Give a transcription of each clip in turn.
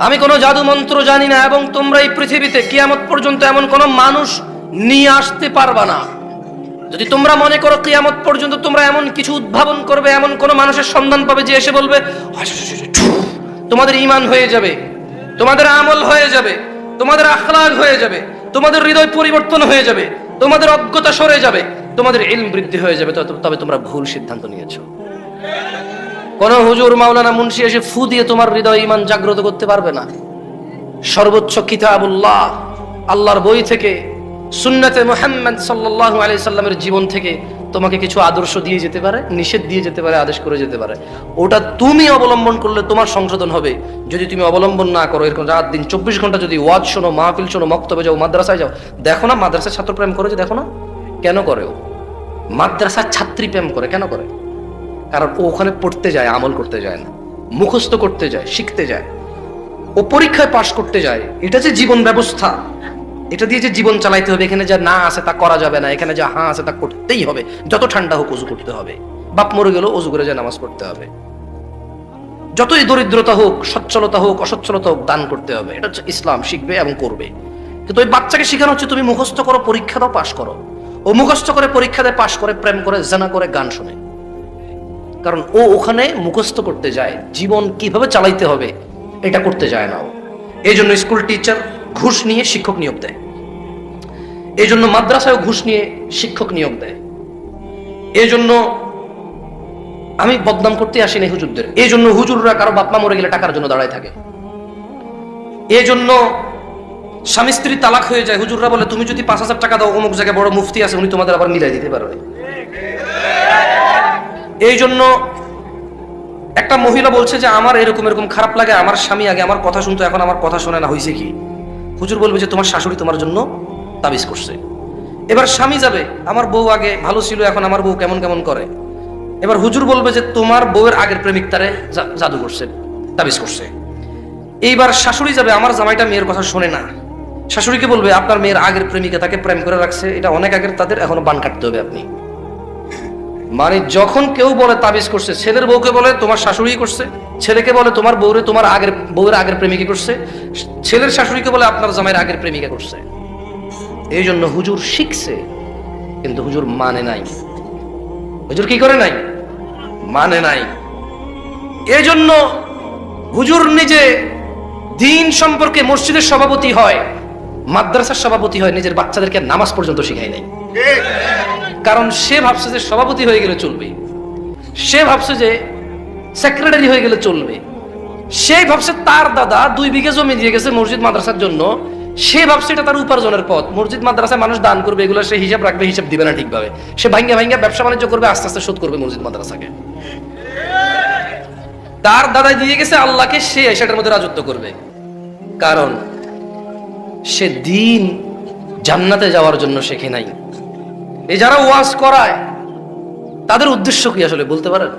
আমি কোনো জাদু মন্ত্র জানি না, এবং তোমরা এই পৃথিবীতে কিয়ামত পর্যন্ত এমন কোনো মানুষ নিয়ে আসতে পারবা না। যদি তোমরা মনে করো কিয়ামত পর্যন্ত তোমরা এমন কিছু উদ্ভাবন করবে, এমন কোন মানুষের সন্ধান পাবে যে এসে বলবে, তোমাদের ঈমান হয়ে যাবে, তোমাদের আমল হয়ে যাবে, তোমাদের আখলাক হয়ে যাবে, তোমাদের হৃদয় পরিবর্তন হয়ে যাবে, তোমাদের অজ্ঞতা সরে যাবে, তোমাদের ইলম বৃদ্ধি হয়ে যাবে, তবে তোমরা ভুল সিদ্ধান্ত নিয়েছো। কোন হুজুর মাওলানা মুন্সি এসে ফু দিয়ে তোমার হৃদয় ঈমান জাগ্রত করতে পারবে না। সর্বোচ্চ কিতাবুল্লাহ, আল্লাহর বই থেকে, সুন্নতে মুহাম্মদ সাল্লাল্লাহু আলাইহি সাল্লামের জীবন থেকে তোমাকে কিছু আদর্শ দিয়ে যেতে পারে, নিষেধ দিয়ে যেতে পারে, আদেশ করে যেতে পারে। ওটা তুমি অবলম্বন করলে তোমার সংশোধন হবে। যদি তুমি অবলম্বন না করো, এরকম রাত দিন 24 ঘন্টা যদি ওয়াজ শোনো, মাহফিল শোনো, মক্তবে যাও, মাদ্রাসায় যাও, দেখো না মাদ্রাসার ছাত্র প্রেম করে, যে দেখো না কেন করে, ও মাদ্রাসার ছাত্রী প্রেম করে কেন করে? কারণ ও ওখানে পড়তে যায়, আমল করতে যায় না, মুখস্থ করতে যায়, শিখতে যায়, ও পরীক্ষায় পাশ করতে যায়। এটা যে জীবন ব্যবস্থা, এটা দিয়ে যে জীবন চালাইতে হবে, এখানে যা না আছে তা করা যাবে না, এখানে যা হ্যাঁ আছে তা করতেই হবে। যত ঠান্ডা হোক অজু করতে হবে, বাপ মরে গেল অজু করে যা নামাজ পড়তে হবে, যতই দরিদ্রতা হোক, সচ্ছলতা হোক, অসচ্ছলতা হোক, দান করতে হবে। এটা হচ্ছে ইসলাম, শিখবে এবং করবে। কিন্তু ওই বাচ্চাকে শেখানো হচ্ছে তুমি মুখস্থ করো, পরীক্ষা দাও, পাশ করো। ও মুখস্থ করে, পরীক্ষা দেয়, পাশ করে, প্রেম করে, জানা করে, গান শোনে। কারণ ও ওখানে মুখস্থ করতে যায়, জীবন কিভাবে চালাইতে হবে এটা করতে যায় না ও। এই জন্য স্কুল টিচার ঘুষ নিয়ে শিক্ষক নিয়োগ দেয়, এই জন্য মাদ্রাসায় ঘুষ নিয়ে শিক্ষক নিয়োগ দেয়। এই জন্য আমি বদনাম করতে আসি না হুজুরদের, এই জন্য হুজুররা কারো বাপমা মরে গেলে টাকার জন্য দাঁড়ায় থাকে। এই জন্য স্বামী স্ত্রী তালাক হয়ে যায়, হুজুররা বলে তুমি যদি 5,000 টাকা দাও, অমুক জায়গায় বড় মুফতি আছে, উনি তোমাদের আবার মিলাই দিতে পারবে। এই জন্য একটা মহিলা বলছে যে আমার এরকম এরকম খারাপ লাগে, আমার স্বামী আগে আমার কথা শুনতো, এখন আমার কথা শোনে না, হয়েছে কি? হুজুর বলবে যে তোমার শাশুড়ি তোমার জন্য তাবিজ করছে। এবার স্বামী যাবে, আমার বউ আগে ভালো ছিল, এখন আমার বউ কেমন কেমন করে। এবার হুজুর বলবে যে তোমার বউয়ের আগের প্রেমিক তারে জাদু করছে, তাবিজ করছে। এইবার শাশুড়ি যাবে, আমার জামাইটা মেয়ের কথা শোনে না, শাশুড়িকে বলবে আপনার মেয়ের আগের প্রেমিকা তাকে প্রেম করে রাখছে, এটা অনেক আগের, তাদের এখনো বান কাটতে হবে আপনি। মানে যখন কেউ বলে তাবিজ করছে, ছেলের বউকে বলে তোমার শাশুড়ি করছে, ছেলেকে বলে তোমার বউরে তোমার বউয়ের আগের প্রেমিকা করছে, ছেলের শাশুড়িকে বলে আপনার জামাইয়ের আগের প্রেমিকা করছে। এই জন্য হুজুর শিখছে, কিন্তু হুজুর মানে নাই। হুজুর কি করে নাই? মানে নাই। এই জন্য হুজুর নিজে দিন সম্পর্কে মসজিদের সভাপতি হয়, মাদ্রাসার সভাপতি হয়, নিজের বাচ্চাদেরকে নামাজ পর্যন্ত শিখায় নাই। কারণ সে ভাবছে যে সভাপতি হয়ে গেলে চলবে, সে ভাবছে যে সেক্রেটারি হয়ে গেলে চলবে, সে ভাবছে তার দাদা 2 বিঘা জমি দিয়ে গেছে মসজিদ মাদ্রাসার জন্য, সে ভাবছে এটা তার উপার্জনের পথ। মসজিদ মাদ্রাসায় মানুষ দান করবে, এগুলো সে হিসাব রাখবে, হিসাব দিবে না ঠিকভাবে, সে ভাঙ্গা ভাঙ্গা ব্যবসা বাণিজ্য করবে, আস্তে আস্তে শোধ করবে মসজিদ মাদ্রাসাকে। তার দাদা দিয়ে গেছে আল্লাহকে, সে সেটার মধ্যে রাজত্ব করবে। কারণ সে দিন জান্নাতে যাওয়ার জন্য শেখে নাই। এই যারা ওয়াজ করায় তাদের উদ্দেশ্য কি আসলে বলতে পারেন?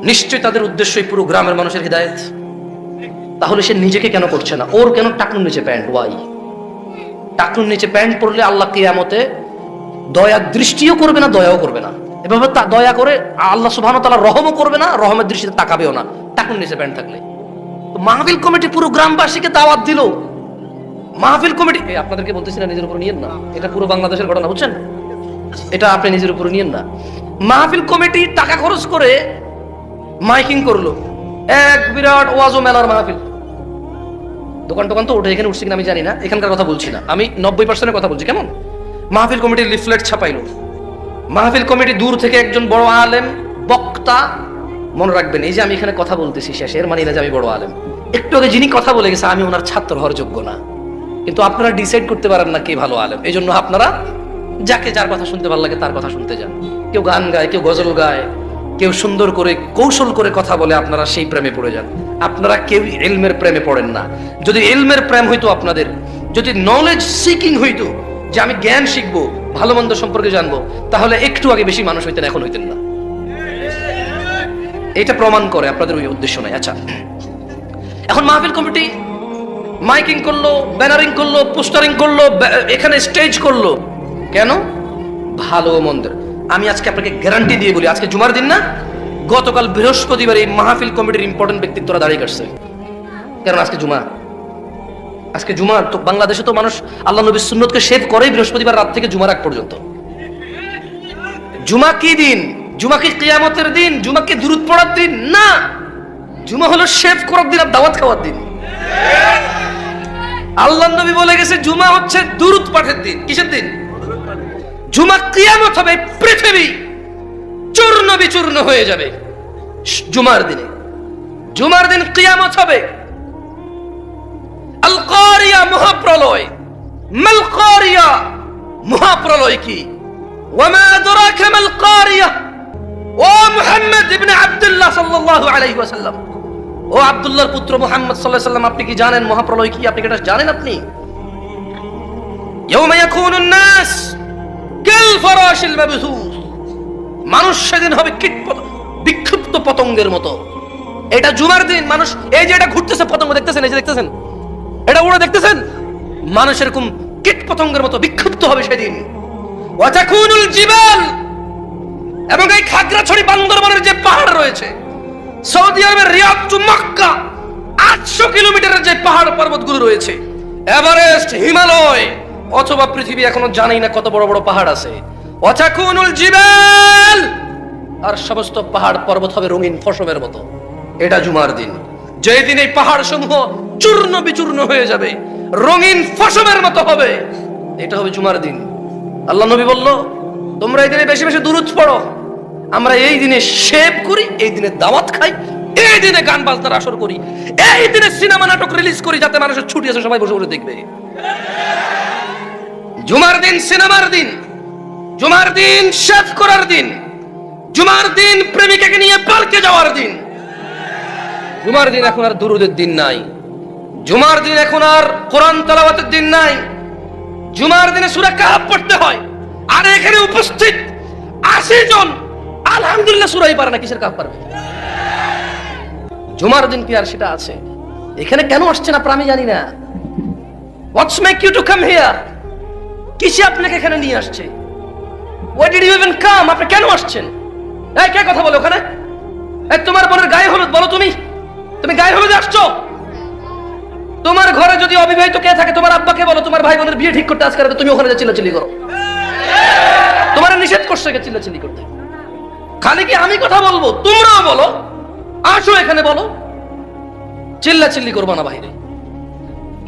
নিশ্চয়ই তাদের উদ্দেশ্যই পুরো গ্রামের মানুষের হিদায়াত। তাহলে সে নিজেকে কেন করছে না? ওর কেন টাকনুর নিচে প্যান্ট? ওয়াই? টাকনুর নিচে প্যান্ট পরলে আল্লাহ কিয়ামতে দয়া দৃষ্টিও করবে না, দয়াও করবে না। এভাবে দয়া করে আল্লাহ সুবহানাহু ওয়া তাআলা রহমও করবে না, রহমের দৃষ্টিতে তাকাবেও না টাকনুর নিচে প্যান্ট থাকলে। তো মাহফিল কমিটি পুরো গ্রামবাসীকে দাওয়াত দিল। মাহফিল কমিটি, আপনাদেরকে বলতেছি না নিজের উপর নিয়েন না, এটা পুরো বাংলাদেশের ঘটনা, বুঝছেন? এটা আপনি নিজের উপর নিয়েন না। মাহফিল কমিটি টাকা খরচ করে মাইকিং করলো, এক বিরাট ওয়াজ ও মেলার মাহফিল। দোকান টোকান তো ওঠে, এখানে উঠছি কিনা আমি জানি না, এখানকার কথা বলছি না, আমি 90% কথা বলছি। কেমন মাহফিল কমিটির লিফলেট ছাপাইলো। মাহফিল কমিটি দূর থেকে একজন বড় আলেম বক্তা, মনে রাখবেন এই যে আমি এখানে কথা বলতেছি শেষে এর মানে না যে আমি বড় আলেম। একটু আগে যিনি কথা বলে গেছে আমি ওনার ছাত্র হওয়ার যোগ্য না, কিন্তু আপনারা ডিসাইড করতে পারেন না কে ভালো আলেম। এই জন্য আপনারা যাকে যার কথা শুনতে ভালো লাগে তার কথা শুনতে যান। কেউ গান গায়, কেউ গজল গায়, কেউ সুন্দর করে কৌশল করে কথা বলে, আপনারা সেই প্রেমে পড়ে যান। আপনারা কেউ ইলমের প্রেমে পড়েন না। যদি ইলমের প্রেম হইতো আপনাদের, যদি নলেজ সিকিং হইতো, যে আমি জ্ঞান শিখবো, ভালো মন্দ সম্পর্কে জানবো, তাহলে একটু আগে বেশি মানুষ হইতেন, এখন হইতেন না। এটা প্রমাণ করে আপনাদের ওই উদ্দেশ্য নাই। আচ্ছা, এখন মাহফিল কমিটি মাইকিং করলো, ব্যানারিং করলো, পোস্টারিং করলো, এখানে স্টেজ করলো। কেন? ভালো মন্দের। আমি আজকে আপনাকে গ্যারান্টি দিয়ে বলি, আজকে জুমার দিন না, গতকাল বৃহস্পতিবার এই মাহফিল কমিটির ইম্পর্টেন্ট ব্যক্তিত্বরা দাঁড়িয়ে কাটছে। কারণ আজকে জুমা। আজকে জুমা তো বাংলাদেশে তো মানুষ আল্লাহ নবীর সুন্নতকে শেভ করেই বৃহস্পতিবার রাত থেকে জুমার আগ পর্যন্ত। জুমা কি দিন? জুমা কি কিয়ামতের দিন? জুমা কি দুরূদ পড়ার দিন? না, জুমা হলো শেভ করার দিন আর দাওয়াত খাওয়ার দিন। আল্লাহ নবী বলে গেছে জুমা হচ্ছে দুরূদ পাঠের দিন। কিসের দিন? জুমা। কিয়ামত হবে, পৃথিবী চূর্ণ বিচূর্ণ হয়ে যাবে জুমার দিনে। জুমার দিন কিয়ামত হবে। আল কারিয়া, মহাপ্রলয়। মাল কারিয়া, মহাপ্রলয় কি? ওয়ামা আদরাকা মাল কারিয়া। ও মুহাম্মদ ইবনে আব্দুল্লাহ সাল্লাল্লাহু আলাইহি ওয়াসাল্লাম, ও আব্দুল্লাহর পুত্র মুহাম্মদ সাল্লাল্লাহু আলাইহি ওয়াসাল্লাম, আপনি কি জানেন মহাপ্রলয় কি? আপনি কি এটা জানেন? আপনি ইয়াউমা ইয়াকুনুন নাস কাল ফারাশিল মাবথুস, মানুষ সেদিন হবে বিক্ষিপ্ত পতঙ্গের মতো। এটা জুমার দিন। মানুষ এই যে এটা ঘুরতেছে পতঙ্গ, দেখতেছেন? এই যে দেখতেছেন, এটা উড়ে দেখতেছেন? মানুষ এরকম কীট পতঙ্গের মতো বিক্ষিপ্ত হবে সেদিন। ওয়া তাকুনুল জিবাল, এবং এই খাগড়াছড়ি বান্দরবানের যে পাহাড় রয়েছে, সৌদি আরবের রিয়াদ টু মক্কা 800 কিলোমিটারের যে পাহাড় পর্বতগুলো রয়েছে, এভারেস্ট, হিমালয়, অথবা পৃথিবী এখনো জানেই না কত বড় বড় পাহাড় আছে। ওয়া তাকুনুল জিবাল, আর সমস্ত পাহাড় পর্বত হবে রঙিন ফসলের মতো। এটা জুমার দিন, যেই দিন এই পাহাড় সমূহ চূর্ণ বিচূর্ণ হয়ে যাবে, রঙিন ফসলের মতো হবে। এটা হবে জুমার দিন। আল্লাহ নবী বলল তোমরা এই দিনে বেশি বেশি দুরূদ পড়ো। আমরা এই দিনে শেভ করি, এই দিনে দাওয়াত খাই, এই দিনে গান বাজনার আসর করি, এই দিনে সিনেমা নাটক রিলিজ করি, যাতে মানুষের ছুটি আছে সবাই বসে বসে দেখবে। জুমার দিন সিনেমার দিন, জুমার দিন শেভ করার দিন, জুমার দিন প্রেমিকাকে নিয়ে পার্কে যাওয়ার দিন। জুমার দিন এখন আর দুরূদের দিন নাই। জুমার দিন এখন আর কোরআন তেলাওয়াতের দিন নাই। জুমার দিনে সূরা কাহফ পড়তে হয়, আর এখানে উপস্থিত 80 জন আলহামদুলিল্লাহ সূরাই পারে না, কিসের কাহফ পারবে? জুমার দিন কি আর সেটা আছে? এখানে কেন আসছেন আপনারা আমি জানি না। What's make you to come here? কিসে আপনাকে এখানে নিয়ে আসছে? Why did you even come? আপনি কেন আসছেন? এই কে কথা বলে ওখানে? এই তোমার বোনের গায়ে হলুদ, বলো তুমি গায়ে হলুদে আসছো? তোমার ঘরে যদি অবিবাহিত কে থাকে, তোমার আব্বাকে বলো তোমার ভাই বোনের বিয়ে ঠিক করতে আজকে রাতে তুমি ওখানে যা চিল্লাচিল্লি করো। তোমার নিষেধ করছে কে চিল্লাচিল্লি করতে? খালি কি আমি কথা বলবো? তোমরাও বলো, আসো এখানে বলো, চিল্লাচিল্লি করবো না বাইরে।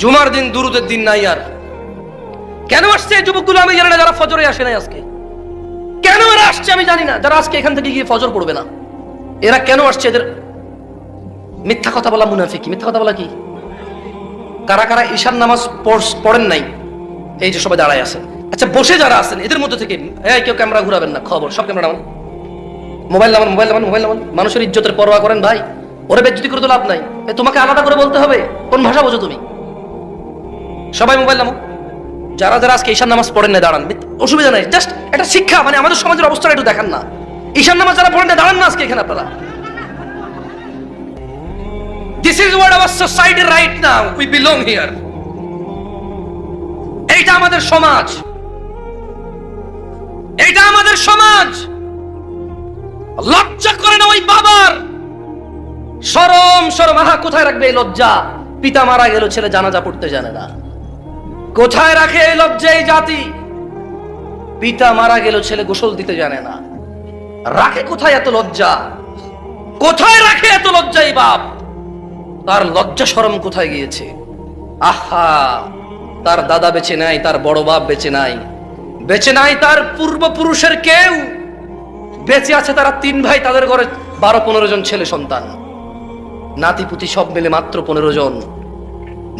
জুমার দিন দুরূদের দিন নাই। আর কেন আসছে এই যুবকগুলো আমি জানি না, যারা ফজরে আসে নাই আজকে। কেন এরা আসছে আমি জানি না, যারা আজকে এখান থেকে গিয়ে ফজর পড়বে না। এরা কেন আসছে? এদের মিথ্যা কথা বলা মুনাফিকি। মিথ্যা কথা বলা কি? কারা কারা ঈশার নামাজ পড়েন নাই? এই যে সবাই দাঁড়ায় আছেন। আচ্ছা, বসে যারা আছেন এদের মধ্যে থেকে কেউ ক্যামেরা ঘুরাবেন না, খবর সব ক্যামেরা নামান, মোবাইল নামান, মোবাইল নামান, মোবাইল নামান। মানুষের ইজ্জতের পরোয়া করেন ভাই? ওরে বেজ্জতি করে তো লাভ নাই। তোমাকে আলাদা করে বলতে হবে? কোন ভাষা বোঝো তুমি? সবাই মোবাইল নামো। যারা যারা আজকে ঈশার নামাজ পড়েন না দাঁড়ান, অসুবিধা নাই, জাস্ট একটা শিক্ষা, মানে আমাদের সমাজের অবস্থাটা একটু দেখান না। ঈশার নামাজ যারা পড়েন না দাঁড়ান না আজকে এখানে আপনারা। This is what our society right now. We belong here. এইটা আমাদের সমাজ, এইটা আমাদের সমাজ। লজ্জা করে না ওই বাবার? শরম শরম, আহা কোথায় রাখবে এই লজ্জা? পিতা মারা গেল, ছেলে জানাজা পড়তে জানে না। কোথায় রাখে এই লজ্জা এই জাতি? পিতা মারা গেল, ছেলে গোসল দিতে জানে না। রাখে কোথায় এত লজ্জা? কোথায় রাখে এত লজ্জা এই বাপ? তার লজ্জা শরম কোথায় গিয়েছে? আহা, তার দাদা বেঁচে নাই, তার বড় বাপ বেঁচে নাই, বেঁচে নাই তার পূর্বপুরুষের কেউ। বেঁচে আছে তারা 3 ভাই, তাদের ঘরে 12-15 জন ছেলে সন্তান। নাতিপুতি সব মিলে মাত্র 15 জন।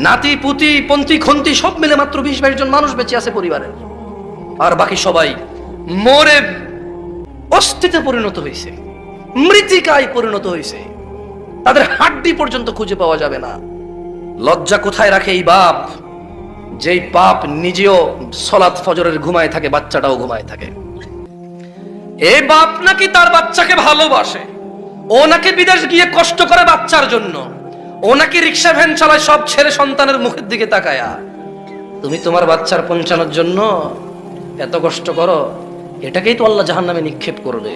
নাতিপুতি পন্থী খন্তি সব মিলে মাত্র 20-22 জন মানুষ বেঁচে আছে পরিবারের। আর বাকি সবাই মরে অস্থিতে পরিণত হয়েছে, মৃত্তিকায় পরিণত হয়েছে। তাদের হাড্ডি পর্যন্ত খুঁজে পাওয়া যাবে না। লজ্জা কোথায় রাখে এই বাপ, যেই বাপ নিজেও সালাত ফজরের ঘুমায় থাকে, বাচ্চাটাও ঘুমায় থাকে। এই বাপ নাকি তার বাচ্চাকে ভালোবাসে, ও নাকি বিদেশ গিয়ে কষ্ট করে বাচ্চার জন্য, ও নাকি রিক্সা ভ্যান চালায় সব ছেলে সন্তানের মুখের দিকে তাকায়া। তুমি তোমার বাচ্চার পৌঁছানোর জন্য এত কষ্ট করো, এটাকেই তো আল্লাহ জাহান্নামে নিক্ষেপ করবে।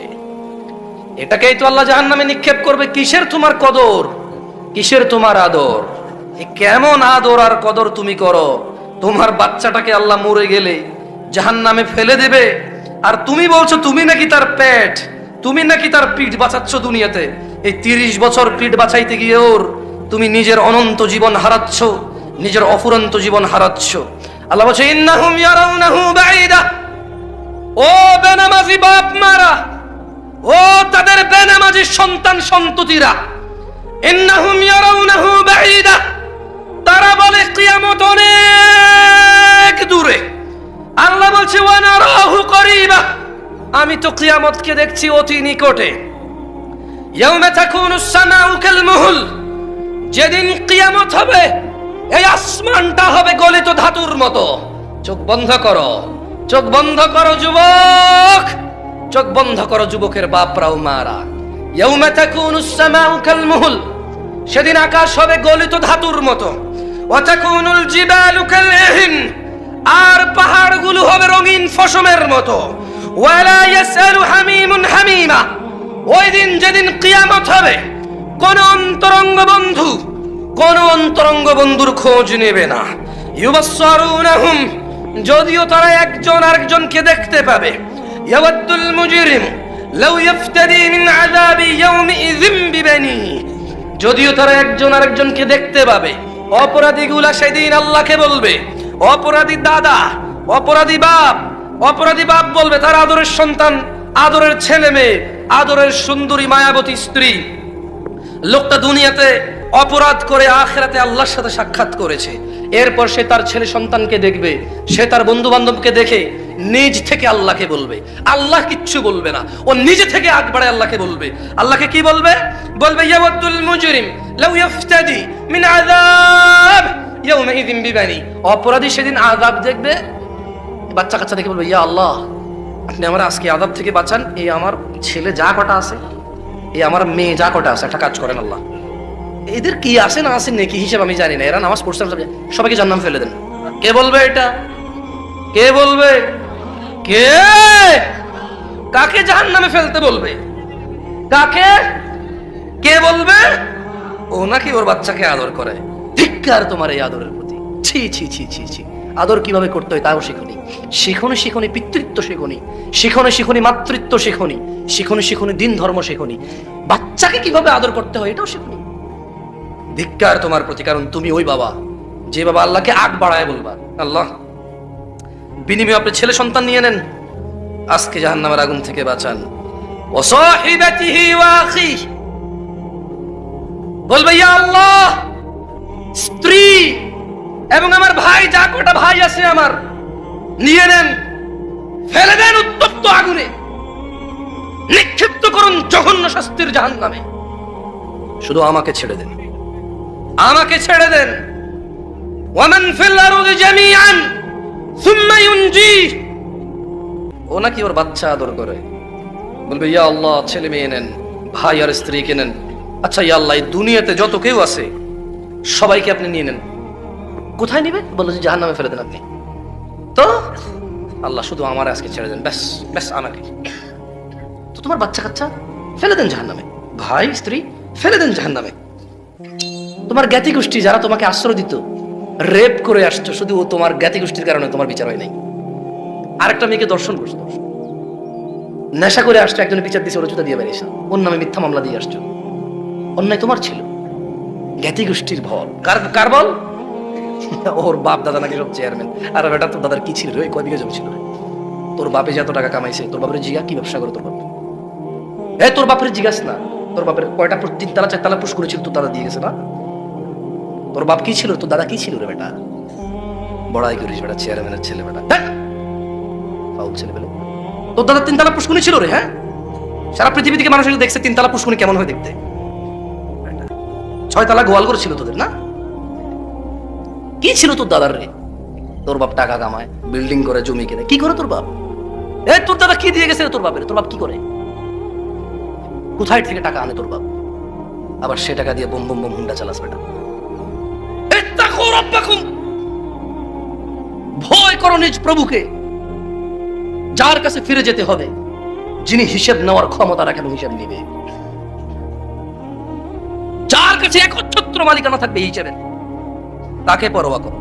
এটাকেই তো আল্লাহ জাহান্নামে নিক্ষেপ করবে। কিসের তোমার কদর, কিসের তোমার আদর? এ কেমন আদর আর কদর তুমি করো? তোমার বাচ্চাটাকে আল্লাহ মরে গেলে জাহান্নামে ফেলে দেবে, আর তুমি বলছো তুমি নাকি তার পেট, তুমি নাকি তার পিঠ বাঁচাচ্ছ দুনিয়াতে। এই 30 বছর পিঠ বাঁচাইতে গিয়ে ওর তুমি নিজের অনন্ত জীবন হারাচ্ছ, নিজের অফুরন্ত জীবন হারাচ্ছ। আল্লাহ বলছে ইন্নাহুম ইয়ারাউনাহু বাঈদা। ও বেনামাজি বাপ মারা, ও তাদের বেনামাজি সন্তান সন্ততিরা, ইন্নাহুম ইয়ারাউনাহু বাঈদা, তারা বলে কিয়ামত অনেক দূরে। আল্লাহ বলছে ওয়া নারাহু করিবা, আমি তো কিয়ামতকে দেখছি অতি নিকটে। ইয়াউমা তাকুনুস সামাউ কাল মুহল, যেদিন কিয়ামত হবে এই আসমানটা হবে গলিত ধাতুর মতো। চোখ বন্ধ করো, চোখ বন্ধ করো যুবক, চোখ বন্ধ করো যুবকের বাপরাও মারা। ইয়াউমা তাকুনুস সামাউ কাল মুহল, সেদিন আকাশ হবে গলিত ধাতুর মতো। ওয়া তাকুনুল জিবালু কাল ইহিন, আর পাহাড়গুলো হবে রঙিন ফসমের মতো। ওয়ালা ইয়াসালু হামিমুন হামিমা, ওই দিন যেদিন কিয়ামত হবে কোন অন্তরঙ্গ বন্ধু কোন অন্তরঙ্গ বন্ধুর খোঁজ নেবে না। ইউবাসসারুনাহুম, যদিও তারা একজন আরেকজনকে দেখতে পাবে। ইয়াওয়াদ্দুল মুজরিম লাউ ইফতাদি মিন আযাবি ইয়াউমিযিম বিবানি, যদিও তারা একজন আরেকজনকে দেখতে পাবে। অপরাধীগুলা সেদিন আল্লাহকে বলবে, অপরাধী দাদা, অপরাধী বাপ বলবে তার আদরের সন্তান, আদরের ছেলে মেয়ে, আদরের সুন্দরী মায়াবতী স্ত্রী, লোকটা দুনিয়াতে অপরাধ করে আখিরাতে আল্লাহর সাথে সাক্ষাৎ করেছে। এরপর সে তার ছেলে সন্তানকে দেখবে, সে তার বন্ধু বান্ধবকে দেখে নিজ থেকে আল্লাহকে বলবে। আল্লাহ কিচ্ছু বলবে না, ও নিজে থেকে আগ বাড়ায় আল্লাহকে বলবে। আল্লাহকে কি বলবে? বলবে ইয়াওয়াদ্দুল মুজরিম লাউ ইফতাদি মিন আযাব ইয়াউমিযিম বিবানি, অপরাধী সেদিন আযাব দেখবে, বাচ্চা কাচ্চা দেখে বলবে ইয়া আল্লাহ আপনি আমার আজকে আযাব থেকে বাঁচান, এই আমার ছেলে যা কটা আছে, এই আমার মেয়ে যা কটা আছে, একটা কাজ করেন আল্লাহ, এদের কি আছে না আছে নেকি হিসাব আমি জানি না, এরা নামাজ পড়ছে সবাইকে জান্নাম ফেলে দেন। কে বলবে এটা? কে বলবে? কে কাকে জাহান্নামে ফেলতে বলবে? কাকে? কে বলবে? ও নাকি ওর বাচ্চাকে আদর করে। ধিক্কার তোমার এই আদরের প্রতি। ছি ছি ছি ছি ছি। আদর কিভাবে করতে হয় তাও শিখুনি, শিখুনি পিতৃত্ব শিখুনি মাতৃত্ব শিখুনি দিন ধর্ম শিখুনি, বাচ্চাকে কিভাবে আদর করতে হয় এটাও শিখুনি। ধিক্কার তোমার প্রতি, কারণ তুমি ওই বাবা যে বাবা আল্লাহকে আগ বাড়ায় বলবা আল্লাহ বিনিময়ে আপনি ছেলে সন্তান নিয়ে নেন, আজকে জাহান্নামের আগুন থেকে বাঁচান। ওয়া সাহিবাতিহি ওয়া আখি, বলবে ইয়া আল্লাহ স্ত্রী এবং আমার ভাই, যা কটা ভাই আছে আমার, নিয়ে নেন, ফেলে দেন উত্তপ্ত আগুনে, নিক্ষিপ্ত করুন জঘন্য শাস্তির জাহান্নামে, শুধু আমাকে ছেড়ে দেন, আমাকে ছেড়ে দেন। ওয়ামান ফিল আরদি জামিআন সুম্মা ইউনজি, ও নাকি ওর বাচ্চা আদর করে, বলবে ইয়া আল্লাহ ছেলে মেয়ে নেন, ভাই আর স্ত্রীকে নেন। আচ্ছা ইয়া আল্লাহ এই দুনিয়াতে যত কেউ আছে সবাইকে আপনি নিয়ে নেন। কোথায় নিবে? বললো যে জাহান্নামে ফেলে দেন আপনি। তো আল্লাহ শুধু আমার আজকে ছেড়ে দেন, ব্যাস ব্যাস আমাকে। তো তোমার বাচ্চা কাচ্চা ফেলে দেন জাহান্নামে, ভাই স্ত্রী ফেলে দেন জাহান্নামে। তোমার জ্ঞাতি গোষ্ঠী যারা তোমাকে আশ্রয় দিত, রেপ করে আসছো, শুধু ও তোমার জ্ঞাতি গোষ্ঠীর কারণে তোমার বিচার হয় নাই। আরেকটা মেয়েকে দর্শন করছো, নেশা করে আসছো, একজনের বিচার দিয়েছে, ওরা জুতা দিয়ে বেরিয়েছে, ওর নামে মিথ্যা মামলা দিয়ে আসছো, অন্যায় তোমার ছিল। জ্ঞাতি গোষ্ঠীর ভর কার বল? ওর বাপ দাদা নাকি সব চেয়ারম্যান। আর বেটা তোর দাদার কি ছিল রে? কয় বিঘা জমি ছিল রে? তোর বাপে যে এত টাকা কামাইছে, তোর বাপের জিগা কি ব্যবসা করে তোর বাপ? তোর বাপের জিজ্ঞাস না, তোর বাপের কয়টা 3 তালা 4 তালা পুশ করেছিল তোর দাদা দিয়ে গেছে না? তোর বাপ কি ছিল? তোর দাদা কি ছিল রে বেটা? বড়াই করিস বেটা, চেয়ারম্যানের ছেলে বেটা, ফাউল ছেলে বেলে। তোর দাদা 3 তালা পুষ্কুনি ছিল রে। হ্যাঁ, সারা পৃথিবী থেকে মানুষ দেখছে 3 তালা পুষ্কুনি কেমন হয় দেখতে। 6 তালা গোয়াল করেছিল তোদের না? কি ছিল তোর দাদার রে? তোর বাপ টাকা কামায়, বিল্ডিং করে, জমি কেনে। কি করে তোর বাপ? তোর দাদা কি দিয়ে গেছে তোর বাপের? তোর বাপ কি করে? কোথায় থেকে টাকা আনে তোর বাপ? আবার সে টাকা দিয়ে বোম বোম বোম হুন্ডা চালাস বেটা। ভয় করো নিজ প্রভুকে, যার কাছে ফিরে যেতে হবে, যিনি হিসেব নেওয়ার ক্ষমতা রাখেন, হিসেব নিবে, যার কাছে একচ্ছত্র মালিকানা থাকবে হিসেবে। তাকে পরোয়া করো।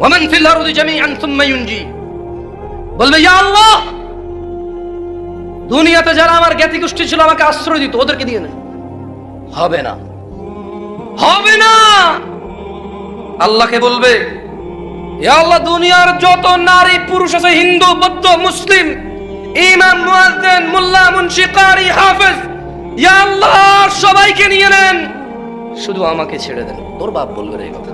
ওয়ামান ফিল আরদি জামিআন সুম্মা ইউনজি, বলবে ইয়া আল্লাহ, দুনিয়াতে যারা আমার জ্ঞাতি গোষ্ঠী ছিল আমাকে আশ্রয় দিত, ওদেরকে দিয়ে নেন। হবে না, হবে না। আল্লাহকে বলবে ইয়া আল্লাহ, দুনিয়ার যত নারী পুরুষ আছে, হিন্দু বৌদ্ধ মুসলিম, ইমাম মুয়াজ্জিন মোল্লা মুন্সি কারি হাফেজ, ইয়া আল্লাহ সবাইকে নিয়ে নেন, শুধু আমাকে ছেড়ে দেন। তোর বাপ বলবে রে এই কথা,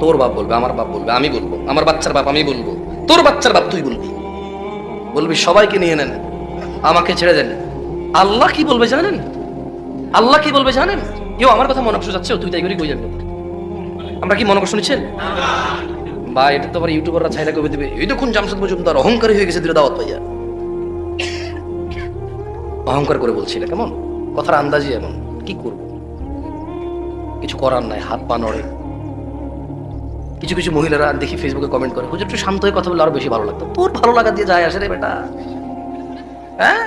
তোর বাপ বলবে, আমার বাপ বলবে, আমি বলবো, আমার বাচ্চার বাপ আমি বলবো, তোর বাচ্চার বাপ তুই বলবি, বলবি সবাইকে নিয়ে নেন, আমাকে ছেড়ে দেন। আল্লাহ কি বলবে জানেন? আল্লাহ কি বলবে জানেন? কেউ আমার কথা মনে কষ্ট যাচ্ছে, তুই তাই করি কই যাবে? আমরা কি মনে কষ্ট নিচ্ছেন? বা এটা তো আবার ইউটিউবাররা ছাইলা কবে দিবে, এই দেখুন জামশেদ মজুমদার অহংকারী হয়ে গেছে, দিলে দাওয়াত পাইয়া। অহংকার করে বলছি না, কেমন কথার আন্দাজি এমন, কি করব, কিছু করার নাই, হাত পা নড়ে। কিছু কিছু মহিলারা দেখি ফেসবুকে কমেন্ট করে, হুজুর একটু শান্ত হয়ে কথা বললে আরো বেশি ভালো লাগতো। তোর ভালো লাগা দিয়ে যায় আসে রে বেটা, হ্যাঁ?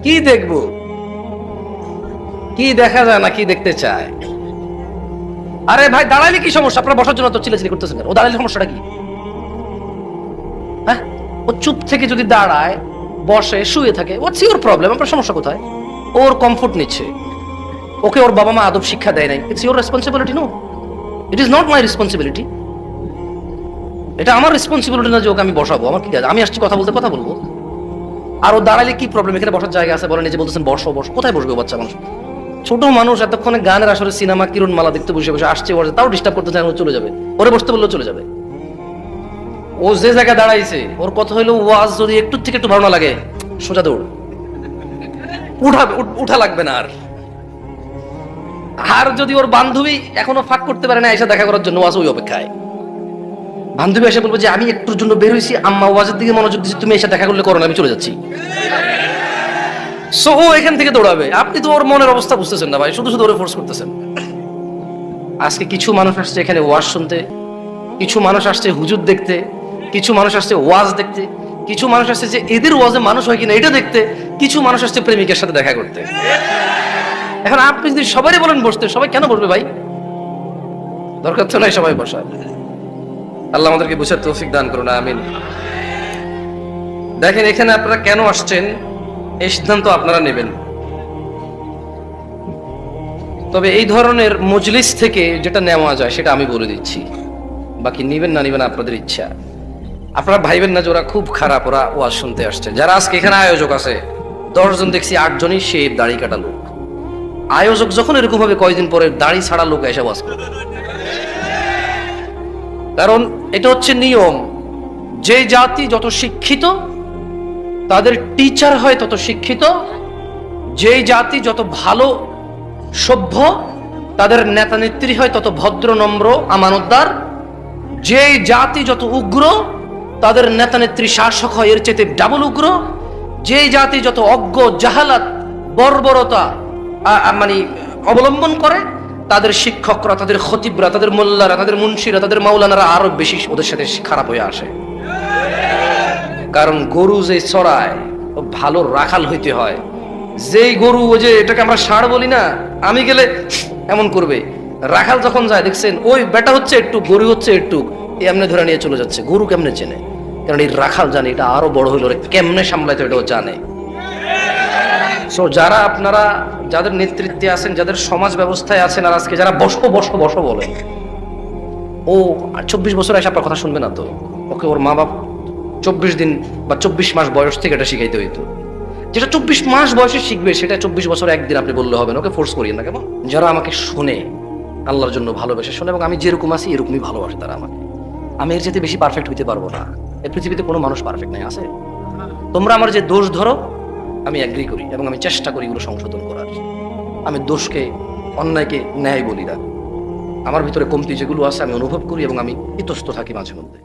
কি দেখবো, কি দেখা যায় না, কি দেখতে চায়? আরে ভাই দাঁড়াইলে কি সমস্যা? আপনারা বসার জন্য তো চিল্লাচিল্লি করতেছেন, ও দাঁড়াইলে সমস্যাটা কি? হ্যাঁ, ও চুপ থেকে যদি দাঁড়ায়, বসে, শুয়ে থাকে, হোয়াটস ইওর প্রবলেম? আপনার সমস্যা কোথায়? ওর কমফোর্ট নিচ্ছে, ওকে ওর বাবা মা আদব শিক্ষা দেয় নাই, it's your responsibility. No, it is not my responsibility. এটা আমার রেসপন্সিবিলিটি না যে ওকে আমি বসাবো। আমার কি কাজ? আমি আসছি কথা বলতে, কথা বলবো। আর ও দাঁড়াইলে কি প্রবলেম? এখানে বসার জায়গা আছে, বলেন, এই যে বলতেছেন বসো বসো, কোথায় বসবে বাচ্চা মানুষ? ছোট মানুষ এতক্ষণে গানের আসরে সিনেমা কিরণ মালা দেখতে বসে বসে আসছে, তাও ডিস্টার্ব করতে চায়, চলে যাবে, ওরে বসতে বললেও চলে যাবে। ও যে জায়গায় দাঁড়াইছে, ওর কথা হইলো ওয়াজ যদি একটু থেকে একটু ভালো না লাগে, সোজা দৌড়, উঠা লাগবে না। আর যদি ওর বান্ধবী এখনো ফাঁক করতে পারে না এসে দেখা করার জন্য, ওয়াজ ওই অপেক্ষায়। বান্ধবী এসে বলবো যে আমি একটুর জন্য বের হয়েছি, আম্মা ওয়াজের দিকে মনোযোগ দিচ্ছি, তুমি এসে দেখা করলে করো না, আমি চলে যাচ্ছি। সো ও এখান থেকে দৌড়াবে। আপনি তো ওর মনের অবস্থা বুঝতেছেন না ভাই, শুধু শুধু ওরে ফোর্স করতেছেন। আজকে কিছু মানুষ আসছে এখানে ওয়াজ শুনতে, কিছু মানুষ আসছে হুজুর দেখতে, কিছু মানুষ আসছে ওয়াজ দেখতে, কিছু মানুষ আসছে যে এদের ওয়াজে মানুষ হয় কিনা এটা দেখতে, কিছু মানুষ আসছে প্রেমিকের সাথে দেখা করতে। এখন আপনি যদি সবাই বলেন বসতে, সবাই কেন বসবে ভাই? দরকার তো নাই সবাই বসার। আল্লাহ আমাদেরকে বুঝার তৌফিক দান করুন, আমিন। দেখেন এখানে আপনারা কেন আসছেন, এই সিদ্ধান্ত আপনারা নেবেন। তবে এই ধরনের মজলিস থেকে যেটা নেওয়া যায় সেটা আমি বলে দিচ্ছি, বাকি নিবেন না নিবেন আপনাদের ইচ্ছা। আপনারা ভাইবেন না যে ওরা খুব খারাপ, ওরা ওয়াজ শুনতে আসছে। যারা আজকে এখানে আয়োজক আছে 10 জন দেখছি 8 জনই শেভ দাড়ি কাটা লোক। আয়োজক যখন এরকম ভাবে কয়েকদিন পরে দাড়ি ছাড়া লোক এসে ওয়াজ করবে, কারণ এটা হচ্ছে নিয়ম। যে জাতি যত শিক্ষিত তাদের টিচার হয় তত শিক্ষিত, যেই জাতি যত ভালো সভ্য তাদের নেতা নেত্রী হয় তত ভদ্র নম্র আমানতদার, যেই জাতি যত উগ্র তাদের নেতা নেত্রী শাসক হয় এর চেয়ে ডাবল উগ্র, যেই জাতি যত অজ্ঞ জাহালাত বর্বরতা মানে অবলম্বন করে তাদের শিক্ষকরা, তাদের খতিবরা, তাদের মোল্লারা, তাদের মুন্সিরা, তাদের মাওলানারা আরো বেশি ওদের সাথে খারাপ হয়ে আসে। কারণ গরু যে চড়ায় ভালো রাখাল হইতে হয়। যেই গরু, ওই যে এটাকে আমরা ষাঁড় বলি না, আমি গেলে এমন করবে, রাখাল যখন যায় দেখছেন ওই বেটা হচ্ছে একটু, গরু হচ্ছে একটু, এমনি ধরে নিয়ে চলে যাচ্ছে। গরু কেমনে চেনে? কারণ এই রাখাল জানে এটা আরো বড় হইলো, কেমনে সামলাইতে এটাও জানে। সো যারা আপনারা যাদের নেতৃত্বে আছেন, যাদের সমাজ ব্যবস্থায় আছেন, আর আজকে যারা বসো বসো বসো বলে, ও 24 বছর এসে আপনার কথা শুনবে না তো। ওকে ওর মা বাপ 24 দিন বা 24 মাস বয়স থেকে এটা শিখাইতে হইতো। যেটা 24 মাস বয়সে শিখবে সেটা 24 বছর একদিন আপনি বললে হবে না। ওকে ফোর্স করিয়েন না, কেমন? যারা আমাকে শুনে, আল্লাহর জন্য ভালোবেসে শুনে, এবং আমি যেরকম আছি এরকমই ভালোবাসে তারা আমাকে। আমি এর চাইতে বেশি পারফেক্ট হইতে পারবো না। এই পৃথিবীতে কোনো মানুষ পারফেক্ট নাই, আছে? তোমরা আমার যে দোষ ধরো আমি এগ্রি করি এবং আমি চেষ্টা করি এগুলো সংশোধন করার। আমি দোষকে, অন্যায়কে ন্যায় বলি না। আমার ভিতরে কমতি যেগুলো আছে আমি অনুভব করি এবং আমি ইতস্ত থাকি মাঝে মধ্যে।